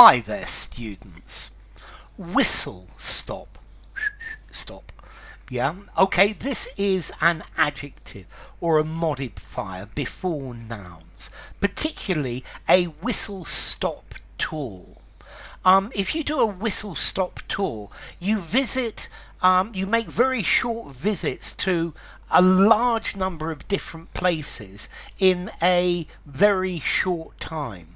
Hi there, students. Whistle stop. Stop. Yeah, okay, this is an adjective or a modifier before nouns, particularly a whistle stop tour. If you do a whistle stop tour, you you make very short visits to a large number of different places in a very short time.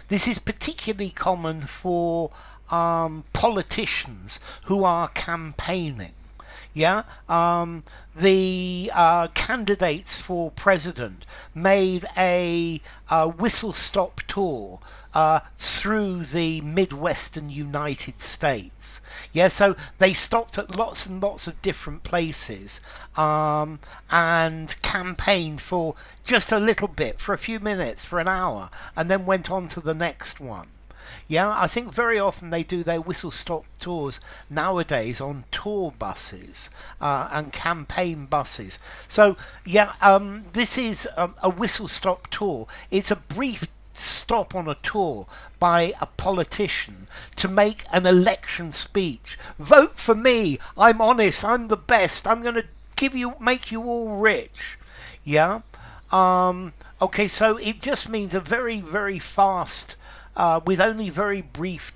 This is particularly common for politicians who are campaigning. Yeah, the candidates for president made a whistle stop tour through the Midwestern United States. Yeah, so they stopped at lots and lots of different places and campaigned for just a little bit, for a few minutes, for an hour, and then went on to the next one. Yeah, I think very often they do their whistle stop tours nowadays on tour buses and campaign buses. So yeah, this is a whistle stop tour. It's a brief stop on a tour by a politician to make an election speech. Vote for me. I'm honest. I'm the best. I'm going to make you all rich. Yeah. Okay, so it just means a very, very fast, with only very brief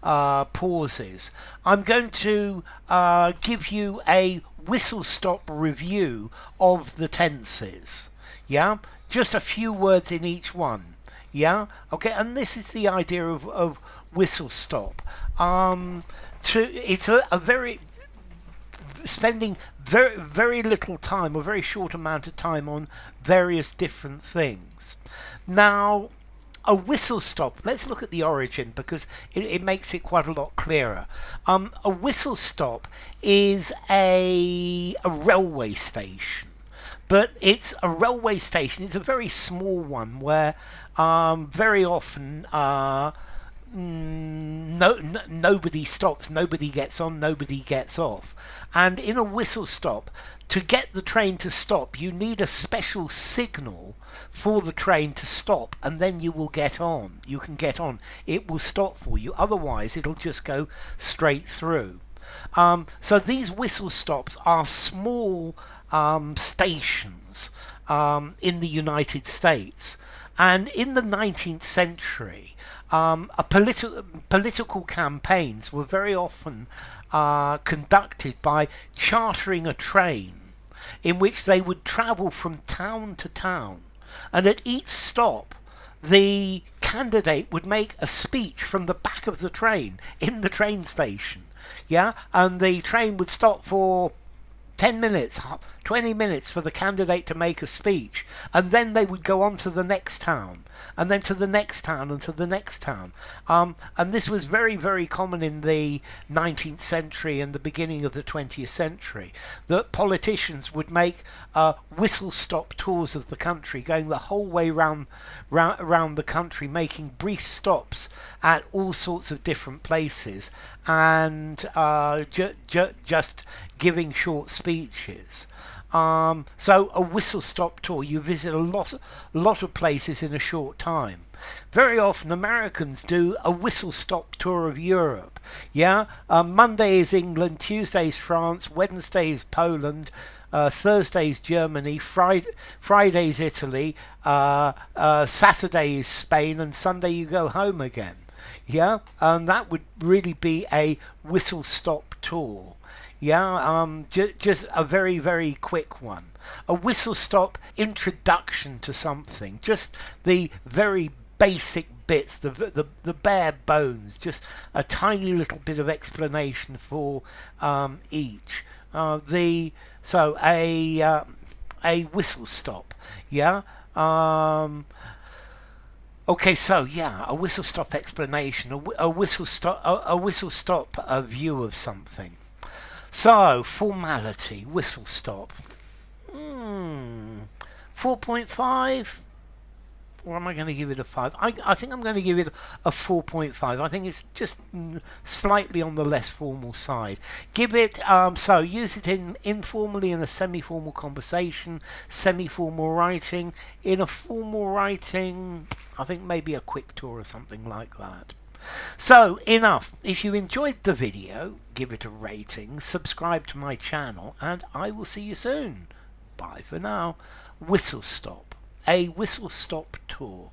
pauses. I'm going to give you a whistle stop review of the tenses. Yeah, just a few words in each one. Yeah, okay, and this is the idea of whistle stop. It's a very spending very little time, or very short amount of time, on various different things. Now, a whistle stop, let's look at the origin because it makes it quite a lot clearer. A whistle stop is a railway station, but it's a railway station. It's a very small one where very often nobody stops, nobody gets on, nobody gets off. And in a whistle stop, to get the train to stop, you need a special signal for the train to stop, and then you will get on. You can get on. It will stop for you. Otherwise, it'll just go straight through. So these whistle stops are small stations in the United States. And in the 19th century, political campaigns were very often conducted by chartering a train in which they would travel from town to town. And at each stop, the candidate would make a speech from the back of the train in the train station. Yeah, and the train would stop for 10 minutes, 20 minutes for the candidate to make a speech, and then they would go on to the next town, and then to the next town, and to the next town. And this was very, very common in the 19th century and the beginning of the 20th century, that politicians would make whistle-stop tours of the country, going the whole way round the country, making brief stops at all sorts of different places, and just giving short speeches. So a whistle-stop tour, you visit a lot of places in a short time. Very often Americans do a whistle-stop tour of Europe. Yeah, Monday is England, Tuesday is France, Wednesday is Poland, Thursday is Germany, Friday is Italy, Saturday is Spain, and Sunday you go home again. Yeah, and that would really be a whistle-stop tour. Yeah, just a very, very quick one. A whistle-stop introduction to something, just the very basic bits, the bare bones, just a tiny little bit of explanation for each. So a whistle stop. Yeah. Okay, so yeah, a whistle stop explanation, a whistle stop view of something. So, formality, whistle stop. 4.5? or am I going to give it a 5? I think I'm going to give it a 4.5. I think it's just slightly on the less formal side. Give it, so use it informally in a semi-formal conversation, semi-formal writing. In a formal writing, I think maybe a quick tour or something like that. So, enough. If you enjoyed the video, give it a rating, subscribe to my channel, and I will see you soon. Bye for now. Whistle Stop, a whistle stop tour.